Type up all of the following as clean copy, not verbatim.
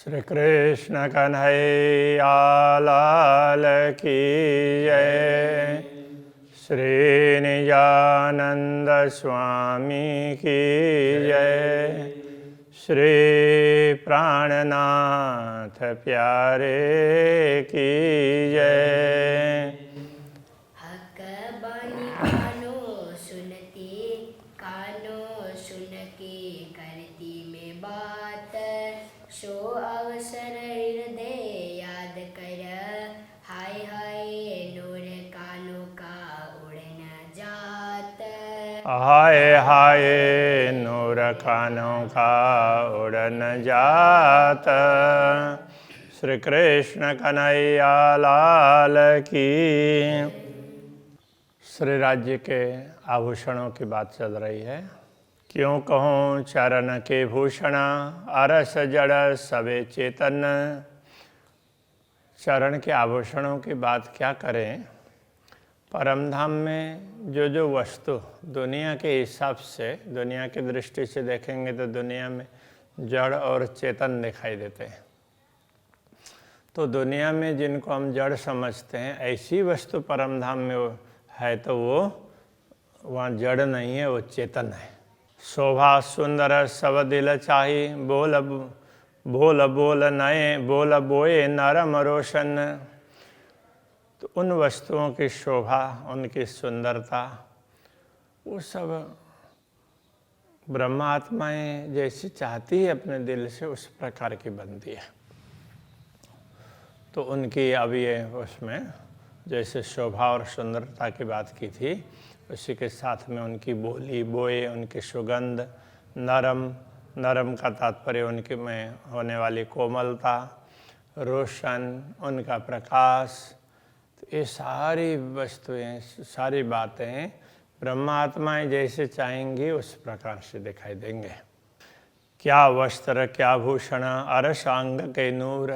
श्री कृष्ण कन्हैया लाल की जय। श्री निजानंद स्वामी की जय। श्री प्राणनाथ प्यारे की जय। हक बानी कानो सुनती, कानो सुन के करती में बात। सो अवसर हृदय याद कर, हाय हाय नूर कानों का उड़ न जात। हाय हाय नूर कानों का उड़ न जात। श्री कृष्ण कन्हैया लाल की। श्री राज्य के आभूषणों की बात चल रही है। क्यों कहूँ चरण के भूषण, अरस जड़ सबे चेतन। चरण के आभूषणों की बात क्या करें। परमधाम में जो वस्तु दुनिया के हिसाब से, दुनिया की दृष्टि से देखेंगे तो दुनिया में जड़ और चेतन दिखाई देते हैं। तो दुनिया में जिनको हम जड़ समझते हैं, ऐसी वस्तु परमधाम में है तो वो वहाँ जड़ नहीं है, वो चेतन है। शोभा सुंदर सब दिल चाही, बोल बोल बोल नए बोल बोए नरम रोशन। तो उन वस्तुओं की शोभा, उनकी सुंदरता, वो सब ब्रह्मात्माएं जैसी चाहती है अपने दिल से, उस प्रकार की बनती है। तो उनकी अब ये उसमें जैसे शोभा और सुंदरता की बात की थी, उसी के साथ में उनकी बोली बोए, उनकी सुगंध, नरम का तात्पर्य उनके में होने वाली कोमलता, रोशन, उनका प्रकाश। तो ये सारी वस्तुएं, सारी बातें ब्रह्मात्माएं जैसे चाहेंगी उस प्रकार से दिखाई देंगे। क्या वस्त्र क्या भूषण, अरस अंग के नूर।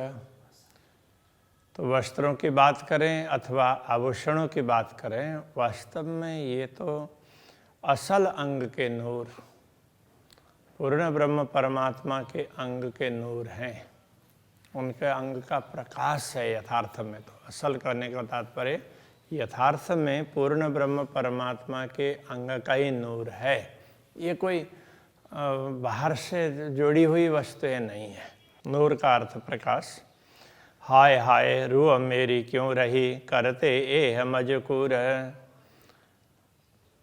तो वस्त्रों की बात करें अथवा आभूषणों की बात करें, वास्तव में ये तो असल अंग के नूर, पूर्ण ब्रह्म परमात्मा के अंग के नूर हैं। उनके अंग का प्रकाश है यथार्थ में। तो असल करने का तात्पर्य यथार्थ में पूर्ण ब्रह्म परमात्मा के अंग का ही नूर है। ये कोई बाहर से जोड़ी हुई वस्तुएं नहीं है। नूर का अर्थ प्रकाश। हाय हाय रूह मेरी क्यों रही, करते एह मजकूर।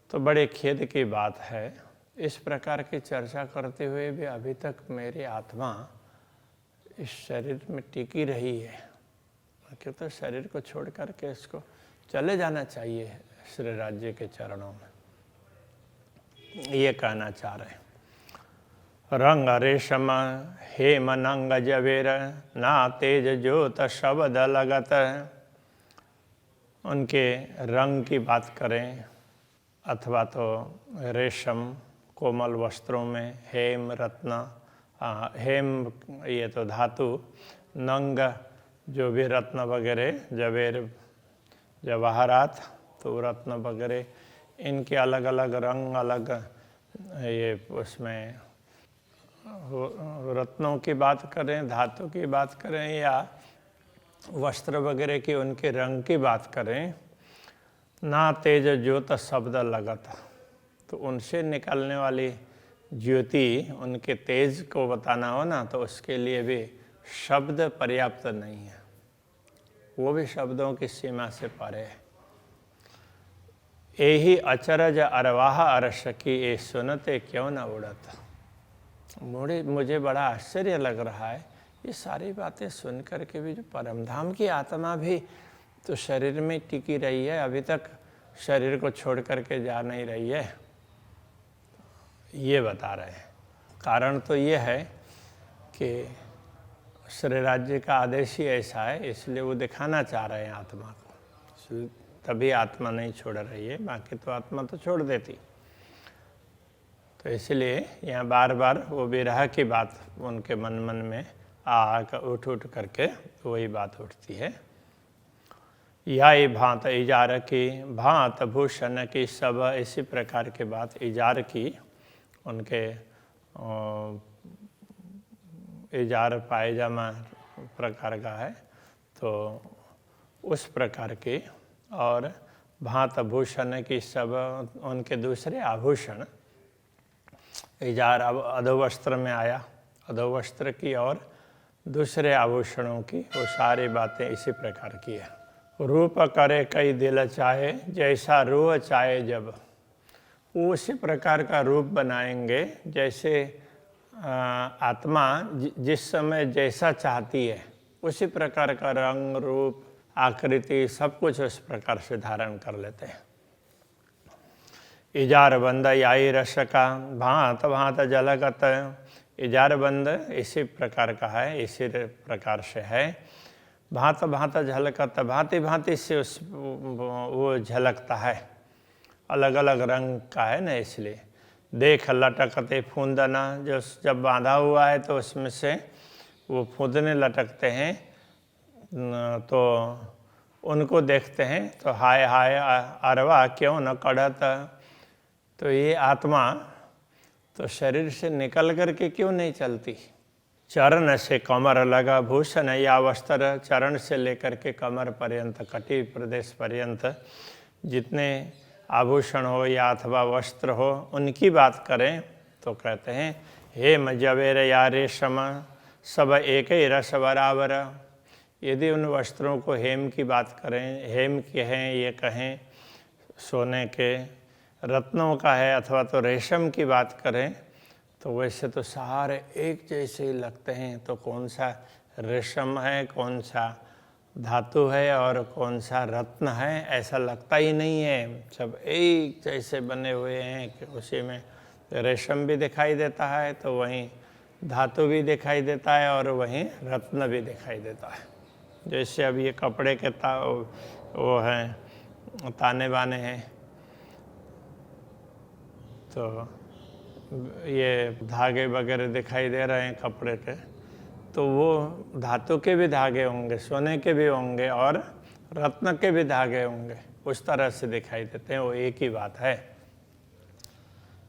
तो बड़े खेद की बात है, इस प्रकार की चर्चा करते हुए भी अभी तक मेरी आत्मा इस शरीर में टिकी रही है। क्यों तो शरीर को छोड़ करके इसको चले जाना चाहिए श्री राज्य के चरणों में, ये कहना चाह रहे हैं। रंग रेशम हेम नंग जवेर, ना तेज ज्योत शब्द लगत। उनके रंग की बात करें अथवा तो रेशम कोमल वस्त्रों में, हेम रत्न, हेम ये तो धातु, नंग जो भी रत्न वगैरह, जवेर जवाहरात, तो रत्न वगैरह, इनके अलग अलग रंग, अलग ये उसमें रत्नों की बात करें, धातु की बात करें या वस्त्र वगैरह की उनके रंग की बात करें, ना तेज ज्योत शब्द लगत। तो उनसे निकलने वाली ज्योति, उनके तेज को बताना हो ना, तो उसके लिए भी शब्द पर्याप्त नहीं है, वो भी शब्दों की सीमा से परे है। यही अचरज अरवाह अरस की, ये सुनते क्यों न उड़त। मुझे बड़ा आश्चर्य लग रहा है, ये सारी बातें सुन करके भी जो परमधाम की आत्मा भी तो शरीर में टिकी रही है, अभी तक शरीर को छोड़ करके जा नहीं रही है, ये बता रहे हैं। कारण तो ये है कि श्री राज्य का आदेश ही ऐसा है, इसलिए वो दिखाना चाह रहे हैं आत्मा को, तभी आत्मा नहीं छोड़ रही है, बाकी तो आत्मा तो छोड़ देती। तो इसलिए यहाँ बार बार वो विरह की बात उनके मन में उठ करके वही बात उठती है। या भांत इजार की, भांत भूषण की, सब इसी प्रकार की बात इजार की, उनके इजार पायजामा प्रकार का है, तो उस प्रकार के। और भांत भूषण की सब उनके दूसरे आभूषण, इजार अब अधोवस्त्र में आया, अधोवस्त्र की और दूसरे आभूषणों की वो सारी बातें इसी प्रकार की है। रूप करे कई दिल चाहे, जैसा रूह चाहे जब, वो उसी प्रकार का रूप बनाएंगे जैसे आत्मा जिस समय जैसा चाहती है उसी प्रकार का रंग रूप आकृति सब कुछ उस प्रकार से धारण कर लेते हैं। इजार बंद याई रस का, भांत भांत जलगत, इजार बंद इसी प्रकार का है, इसी प्रकार से है। भांत भांत झलकत, भांति भांति से उस वो झलकता है, अलग अलग रंग का है ना, इसलिए। देख लटकते फूंदना, जो जब बांधा हुआ है तो उसमें से वो फूंदने लटकते हैं, तो उनको देखते हैं तो हाय हाय अरवा क्यों न कढ़त। तो ये आत्मा तो शरीर से निकल करके क्यों नहीं चलती। चरण से कमर लगा भूषण या वस्त्र, चरण से लेकर के कमर पर्यंत, कटी प्रदेश पर्यंत जितने आभूषण हो या अथवा वस्त्र हो उनकी बात करें तो कहते हैं हेम जवेर या रेशम सब एक ही रस बराबर। यदि उन वस्त्रों को हेम की बात करें, हेम के हैं ये कहें सोने के रत्नों का है, अथवा तो रेशम की बात करें तो वैसे तो सारे एक जैसे ही लगते हैं। तो कौन सा रेशम है, कौन सा धातु है और कौन सा रत्न है, ऐसा लगता ही नहीं है। सब एक जैसे बने हुए हैं कि उसी में रेशम भी दिखाई देता है तो वहीं धातु भी दिखाई देता है और वहीं रत्न भी दिखाई देता है। जैसे अब ये कपड़े के वो हैं ताने बाने हैं, तो ये धागे वगैरह दिखाई दे रहे हैं कपड़े के, तो वो धातु के भी धागे होंगे, सोने के भी होंगे और रत्न के भी धागे होंगे, उस तरह से दिखाई देते हैं। वो एक ही बात है।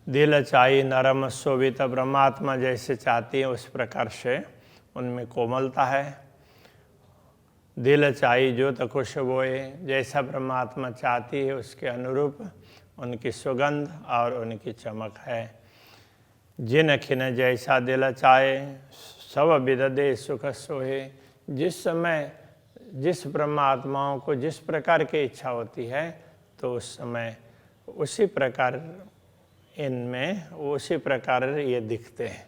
दिल चाही नरम शोभित, ब्रह्मात्मा जैसे चाहती है उस प्रकार से उनमें कोमलता है। दिल चाही जो तो खुश बोए, जैसा ब्रह्मात्मा चाहती है उसके अनुरूप उनकी सुगंध और उनकी चमक है। जिन खिन जैसा दिल चाहे, सब विद दे सुख सोहे। जिस समय जिस ब्रह्मात्माओं को जिस प्रकार की इच्छा होती है तो उस समय उसी प्रकार इनमें उसी प्रकार ये दिखते हैं।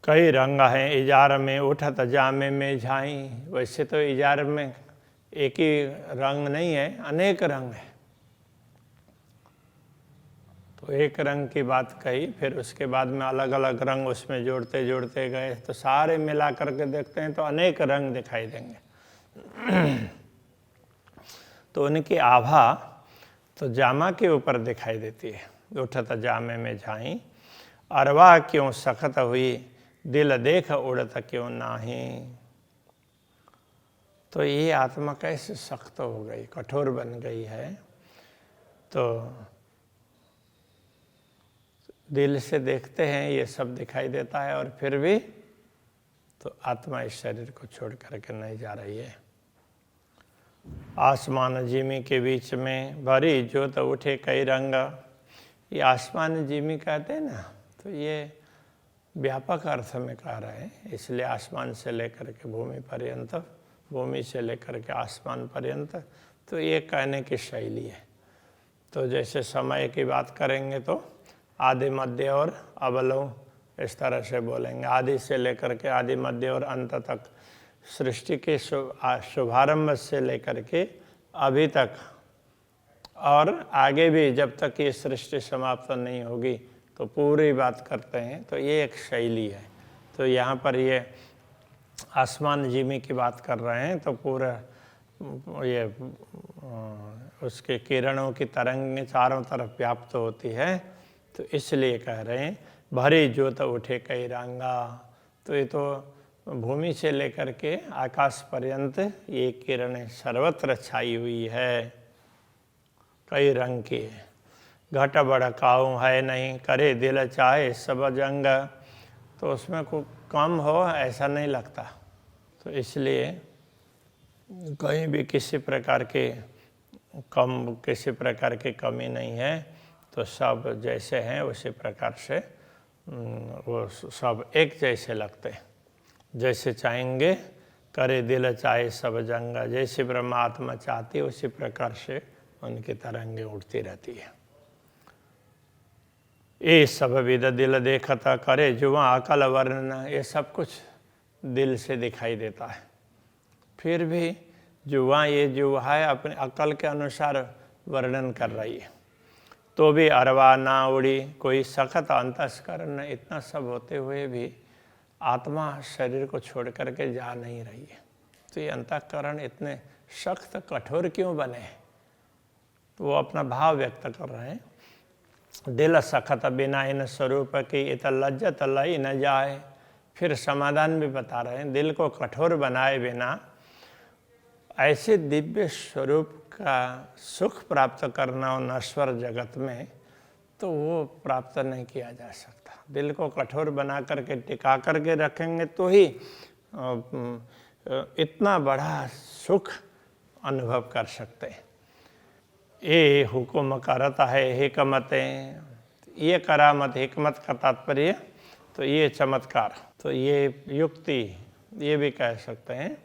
कई रंग हैं इजार में उठत जामे में झाई। वैसे तो इजार में एक ही रंग नहीं है, अनेक रंग है। तो एक रंग की बात कही, फिर उसके बाद में अलग अलग रंग उसमें जोड़ते जोड़ते गए, तो सारे मिला करके देखते हैं तो अनेक रंग दिखाई देंगे। तो उनकी आभा तो जामा के ऊपर दिखाई देती है। उठत जामे में झाई, अरवा क्यों सखत हुई, दिल देख उड़त क्यों नाही। तो ये आत्मा कैसे सख्त हो गई, कठोर बन गई है। तो दिल से देखते हैं ये सब दिखाई देता है और फिर भी तो आत्मा इस शरीर को छोड़ करके नहीं जा रही है। आसमान जिमी के बीच में भरी जोत उठे कई रंग। ये आसमान जिमी कहते हैं ना, तो ये व्यापक अर्थ में कह रहे हैं, इसलिए आसमान से लेकर के भूमि पर्यंत, भूमि से लेकर के आसमान पर्यंत, तो ये कहने की शैली है। तो जैसे समय की बात करेंगे तो आदि मध्य और अवलव इस तरह से बोलेंगे। आदि से लेकर के आदि मध्य और अंत तक, सृष्टि के शुभारंभ से लेकर के अभी तक और आगे भी जब तक ये सृष्टि समाप्त नहीं होगी तो पूरी बात करते हैं। तो ये एक शैली है। तो यहाँ पर ये आसमान जिमी की बात कर रहे हैं तो पूरा ये उसके किरणों की तरंगें चारों तरफ व्याप्त होती है, तो इसलिए कह रहे हैं भरी जोत उठे कई रंगा। तो ये तो भूमि से लेकर के आकाश पर्यंत ये किरणें सर्वत्र छाई हुई है, कई रंग की। घट बड़ काऊ है नहीं, करे दिल चाहे सब जंग। तो उसमें कोई कम हो ऐसा नहीं लगता। तो इसलिए कहीं भी किसी प्रकार की कमी नहीं है। तो सब जैसे हैं उसी प्रकार से वो सब एक जैसे लगते हैं। जैसे चाहेंगे करे दिल चाहे सब जंगा, जैसे ब्रह्मात्मा चाहती है उसी प्रकार से उनकी तरंगे उठती रहती है। ये सब विद दिल देखता करे जुआ अकल वर्णन, ये सब कुछ दिल से दिखाई देता है। फिर भी जुआ ये जुआ है अपने अकल के अनुसार वर्णन कर रही है, तो भी अरवा ना उड़ी कोई सख्त अंतस्करण, इतना सब होते हुए भी आत्मा शरीर को छोड़ करके जा नहीं रही है। तो ये अंतःकरण इतने सख्त कठोर क्यों बने? तो वो अपना भाव व्यक्त कर रहे हैं। दिल सख्त बिना इन स्वरूप की इत लज्जत लई न जाए। फिर समाधान भी बता रहे हैं, दिल को कठोर बनाए बिना ऐसे दिव्य स्वरूप का सुख प्राप्त करना हो नश्वर जगत में, तो वो प्राप्त नहीं किया जा सकता। दिल को कठोर बना करके टिका करके रखेंगे तो ही इतना बड़ा सुख अनुभव कर सकते हैं। ये हुक्म करता है हिकमतें, ये करामत हिकमत का तात्पर्य तो ये चमत्कार, तो ये युक्ति ये भी कह सकते हैं।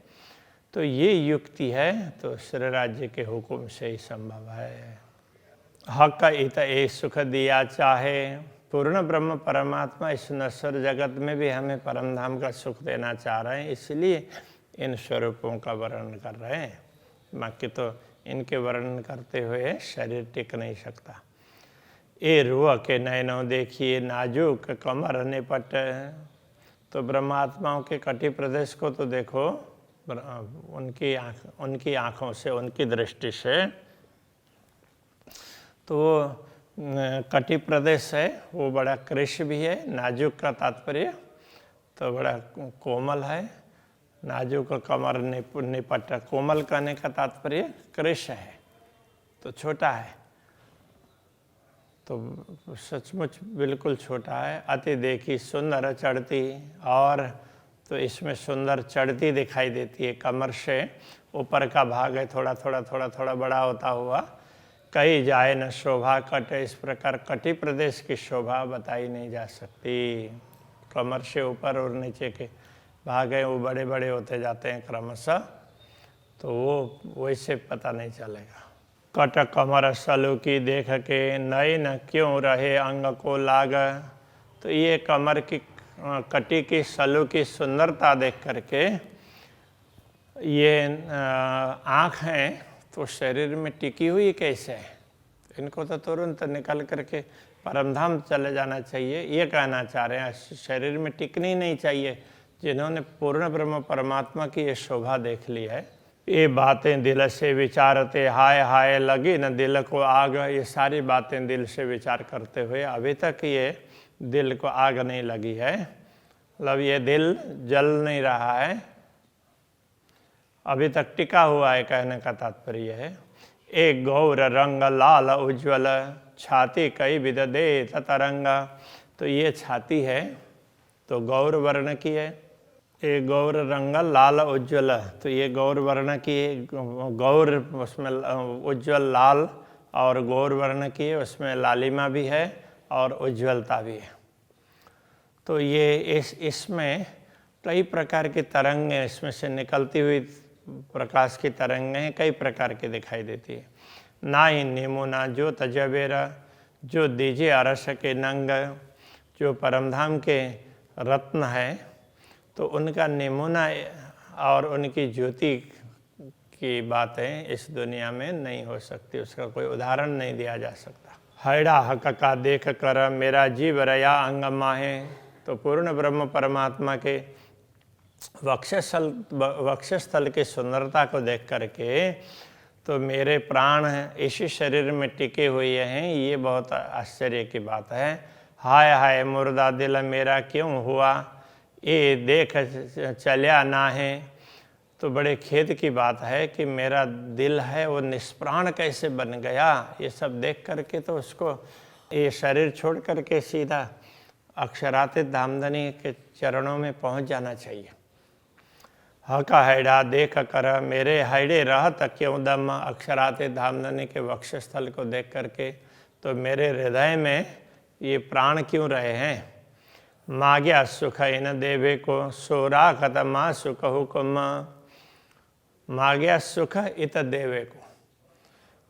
तो ये युक्ति है तो श्री राज्य के हुक्म से ही संभव है। हक इत ए सुख दिया चाहे, पूर्ण ब्रह्म परमात्मा इस नश्वर जगत में भी हमें परम धाम का सुख देना चाह रहे हैं, इसलिए इन स्वरूपों का वर्णन कर रहे हैं। बाकी तो इनके वर्णन करते हुए शरीर टिक नहीं सकता। ए रुआ के नैनों देखिए नाजुक कमर निपट, तो ब्रह्मात्माओं के कटी प्रदेश को तो देखो, उनकी आँखों से, उनकी दृष्टि से तो कटी प्रदेश है वो बड़ा कृश भी है। नाजुक का तात्पर्य तो बड़ा कोमल है। नाजुक कमर निपट, कोमल कहने का तात्पर्य कृश है तो छोटा है, तो सचमुच बिल्कुल छोटा है। अति देखी सुंदर चढ़ती, और तो इसमें सुंदर चढ़ती दिखाई देती है। कमर से ऊपर का भाग है थोड़ा थोड़ा बड़ा होता हुआ, कहीं जाए न शोभा कट, इस प्रकार कटी प्रदेश की शोभा बताई नहीं जा सकती। कमर से ऊपर और नीचे के भाग है वो बड़े बड़े होते जाते हैं क्रमशः, तो वो वैसे पता नहीं चलेगा। कट कमर सलू की देख के नए न क्यों रहे अंग को लाग, तो ये कमर की कटी की सलू की सुंदरता देख करके ये आँख हैं तो शरीर में टिकी हुई कैसे है? इनको तो तुरंत निकल करके परमधाम चले जाना चाहिए, ये कहना चाह रहे हैं। शरीर में टिकनी नहीं चाहिए। जिन्होंने पूर्ण ब्रह्म परमात्मा की ये शोभा देख ली है, ये बातें दिल से विचारते हाय हाय लगी न दिल को आग, ये सारी बातें दिल से विचार करते हुए अभी तक ये दिल को आग नहीं लगी है, मतलब ये दिल जल नहीं रहा है, अभी तक टिका हुआ है, कहने का तात्पर्य है। एक गौर रंग लाल उज्ज्वल छाती कई विध दे तरंगा, तो ये छाती है तो गौर वर्ण की है। एक गौर रंग लाल उज्ज्वल, तो ये गौर वर्ण की है, गौर उसमें उज्ज्वल लाल और गौर वर्ण की है, उसमें लालिमा भी है और उज्ज्वलता भी है। तो ये इसमें कई प्रकार की तरंगें इसमें से निकलती हुई प्रकाश की तरंगें कई प्रकार की दिखाई देती है। ना ही निमुना जो तजबेरा जो दीजे अरस के नंग, जो परमधाम के रत्न है तो उनका निमुना और उनकी ज्योति की बातें इस दुनिया में नहीं हो सकती, उसका कोई उदाहरण नहीं दिया जा सकता। हैड़ा हक का देख कर मेरा जीव रया अंग माहे, तो पूर्ण ब्रह्म परमात्मा के वक्षस्थल की सुंदरता को देख करके तो मेरे प्राण इसी शरीर में टिके हुए हैं, ये बहुत आश्चर्य की बात है। हाय हाय मुर्दा दिल मेरा क्यों हुआ, ये देख चलिया ना है, तो बड़े खेद की बात है कि मेरा दिल है वो निष्प्राण कैसे बन गया। ये सब देख करके तो उसको ये शरीर छोड़ करके सीधा अक्षरातीत धामधनी के चरणों में पहुंच जाना चाहिए। हका हैडा देख कर मेरे हैडे रहत क्यों दम, अक्षरातीत धामधनी के वक्षस्थल को देख करके तो मेरे हृदय में ये प्राण क्यों रहे हैं। माग्या सुख इन देवे को सोरा खतमा सुख हुकुम, माग्या सुख इत देवे को,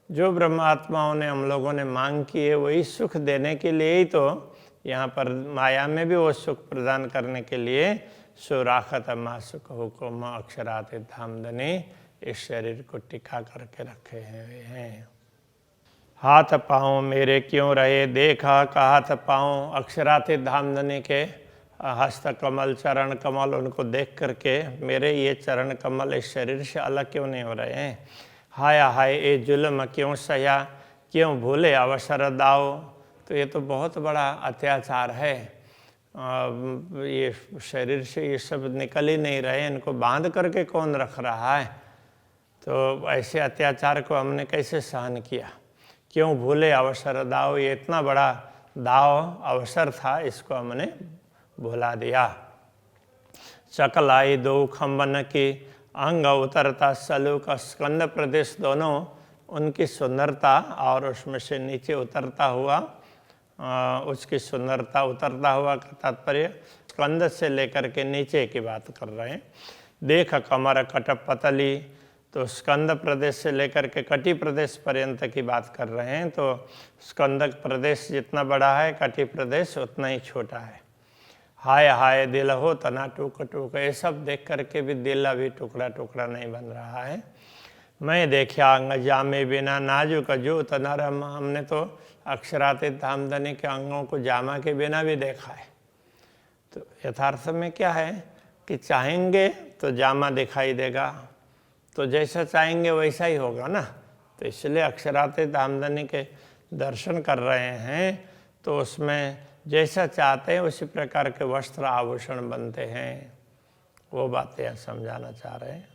जो ब्रह्मात्माओं ने हम लोगों ने मांग की है वही सुख देने के लिए ही तो यहाँ पर माया में भी वो सुख प्रदान करने के लिए सुराखत मा सुख हुकुम अक्षरातीत धामधनी इस शरीर को टिका करके रखे हैं। हाथ पाँव मेरे क्यों रहे देखा का हाथ पाँव, अक्षरातीत धामधनी के हस्त कमल चरण कमल उनको देख करके मेरे ये चरण कमल इस शरीर से अलग क्यों नहीं हो रहे हैं। हाया हाय ए जुल्म क्यों सया, क्यों भूले अवसर दाओ, तो ये तो बहुत बड़ा अत्याचार है। ये शरीर से ये सब निकल ही नहीं रहे, इनको बांध करके कौन रख रहा है। तो ऐसे अत्याचार को हमने कैसे सहन किया। क्यों भूले अवसर दाओ, ये इतना बड़ा दाव अवसर था, इसको हमने भुला दिया। चकलाई दो खम्बन की अंग उतरता सलूक स्कंद प्रदेश दोनों उनकी सुंदरता और उसमें से नीचे उतरता हुआ उसकी सुंदरता उतरता हुआ का तात्पर्य स्कंद से लेकर के नीचे की बात कर रहे हैं। देख कमर कटप पतली, तो स्कंद प्रदेश से लेकर के कटी प्रदेश पर्यंत की बात कर रहे हैं। तो स्कंदक प्रदेश जितना बड़ा है कटी प्रदेश उतना ही छोटा है। हाय हाय दिल हो तना टूक टूक, ये सब देख करके भी दिल अभी टुकड़ा टुकड़ा नहीं बन रहा है। मैं देखा अंग जामे बिना नाजुक जूत नरम, हमने तो अक्षरातीत धामधनी के अंगों को जामा के बिना भी देखा है। तो यथार्थ में क्या है कि चाहेंगे तो जामा दिखाई देगा, तो जैसा चाहेंगे वैसा ही होगा ना। तो इसलिए अक्षरातीत धामधनी के दर्शन कर रहे हैं तो उसमें जैसा चाहते हैं उसी प्रकार के वस्त्र आभूषण बनते हैं। वो बातें यहाँ समझाना चाह रहे हैं।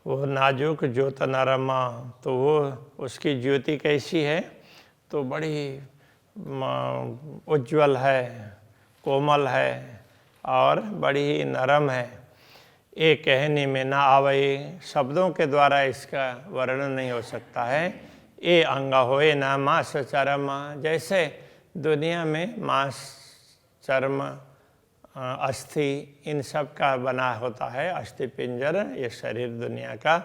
वो नाजुक ज्योत नरमा, तो वो उसकी ज्योति कैसी है, तो बड़ी उज्ज्वल है, कोमल है और बड़ी ही नरम है। ये कहने में ना आवे, शब्दों के द्वारा इसका वर्णन नहीं हो सकता है। ये अंग होए ना मांस चर्म, जैसे दुनिया में मांस चर्म अस्थि इन सब का बना होता है अस्थि पिंजर, ये शरीर दुनिया का।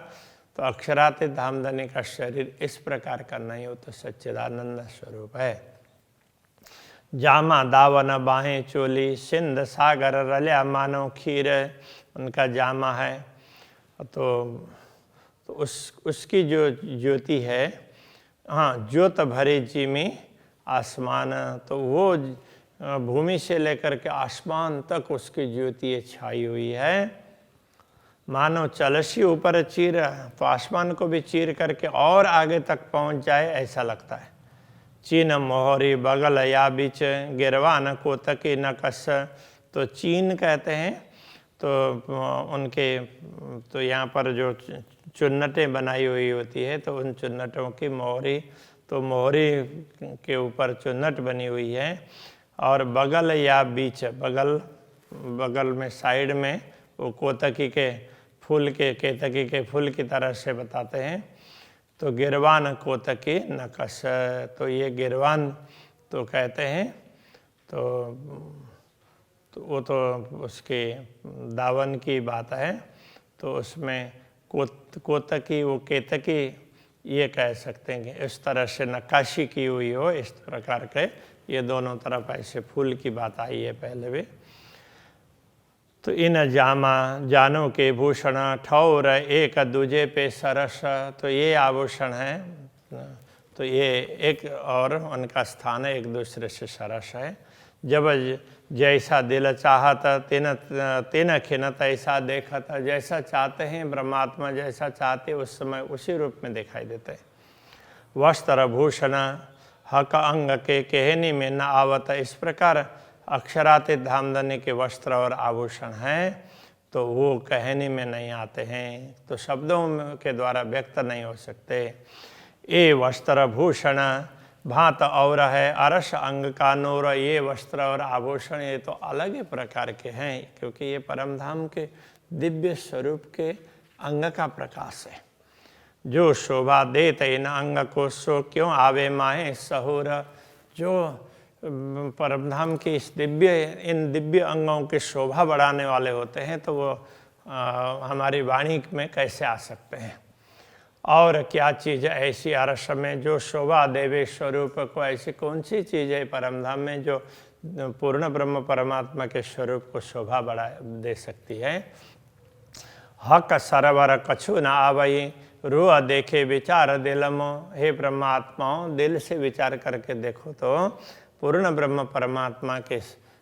तो अक्षरातीत धामधनी का शरीर इस प्रकार का नहीं हो, तो सच्चिदानंद स्वरूप है। जामा दावन बाहें चोली, सिंध सागर रल्या मानो खीर, उनका जामा है। तो उसकी जो ज्योति है, हाँ ज्योत भरे जी में आसमान, तो वो भूमि से लेकर के आसमान तक उसकी ज्योति छाई हुई है। मानो चलसी ऊपर चीर, तो आसमान को भी चीर करके और आगे तक पहुंच जाए ऐसा लगता है। चीन मोहरी बगल या बीच, गिरवान कोतकी नकस, तो चीन कहते हैं तो उनके, तो यहाँ पर जो चुन्नटें बनाई हुई होती है तो उन चुन्नटों की मोहरी, तो मोहरी के ऊपर चुन्नट बनी हुई है। और बगल या बीच, बगल में साइड में वो कोतकी के फूल के, केतकी के फूल की तरह से बताते हैं। तो गिरवान कोतकी नकस, तो ये गिरवान तो कहते हैं तो वो तो उसके दावन की बात है। तो उसमें कोतकी वो केतकी ये कह सकते हैं कि इस तरह से नक्काशी की हुई हो, इस प्रकार के ये दोनों तरफ ऐसे फूल की बात आई है पहले भी। तो इन जामा जानों के भूषण ठौर एक दूजे पे सरस, तो ये आभूषण है, तो ये एक और उनका स्थान है, एक दूसरे से सरस है। जब जैसा दिल चाहत तेन खिनत ऐसा देखत, जैसा चाहते हैं ब्रह्मात्मा जैसा चाहते उस समय उसी रूप में दिखाई देते हैं। वस्त्र भूषण हक अंग के कहनी में न आवत, इस प्रकार अक्षरातीत धामधनी के वस्त्र और आभूषण हैं तो वो कहने में नहीं आते हैं, तो शब्दों के द्वारा व्यक्त नहीं हो सकते। ये वस्त्र भूषण भांत और है अरस अंग का नूर, ये वस्त्र और आभूषण ये तो अलग ही प्रकार के हैं, क्योंकि ये परमधाम के दिव्य स्वरूप के अंग का प्रकाश है। जो शोभा देते इन अंग को सो क्यों आवे माहे सहुर। जो परमधाम के इन दिव्य अंगों की शोभा बढ़ाने वाले होते हैं तो वो हमारी वाणी में कैसे आ सकते हैं। और क्या चीज़ ऐसी अरस में जो शोभा देवे स्वरूप को, ऐसी कौन सी चीज़ है परमधाम में जो पूर्ण ब्रह्म परमात्मा के स्वरूप को शोभा बढ़ा दे सकती है। हक सरवर कछु न आवई, रूह देखे विचार दिलमो। हे ब्रह्मात्माओं, दिल से विचार करके देखो तो पूर्ण ब्रह्म परमात्मा के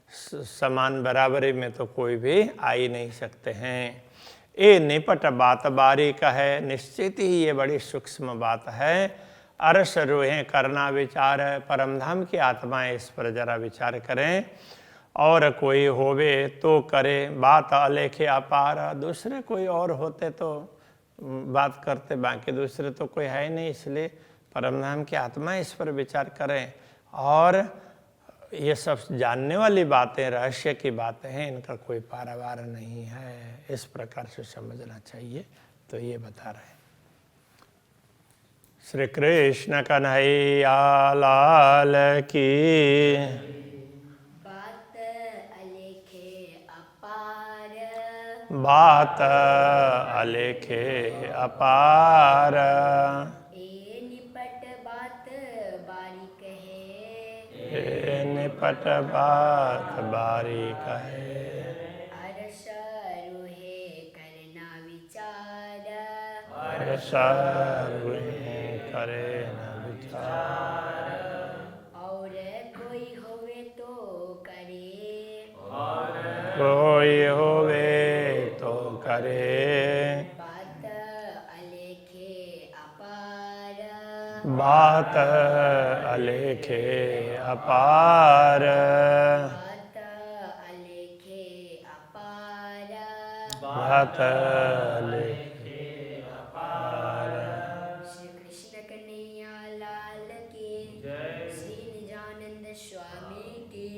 समान बराबरी में तो कोई भी आ ही नहीं सकते हैं। ये निपट बात बारीक है, निश्चित ही ये बड़ी सूक्ष्म बात है। अरस रूहें करना विचार है, परमधाम की आत्माएं इस पर जरा विचार करें। और कोई होवे तो करे बात अलेखे अपार, दूसरे कोई और होते तो बात करते, बाकी दूसरे तो कोई है नहीं, इसलिए परमधाम की आत्माएं इस पर विचार करें। और ये सब जानने वाली बातें, रहस्य की बातें हैं, इनका कोई पारावार नहीं है, इस प्रकार से समझना चाहिए। तो ये बता रहे हैं। श्री कृष्ण कन्हैया लाल की। बात अलेखे अपार, बात अलेखे अपार। ए निपट बात बारीक है, ए निपट बात बारीक है। अरस रूहे करना विचार, अरस रूहे करे न विचार। और कोई होवे तो करे, कोई होवे तो करे। बात अलेखे अपार, बात अलेखे अपार। बात अलेखे अपार। बात अलेखे अपार। श्री कृष्ण कन्हैया लाल की, श्री निजानंद स्वामी की,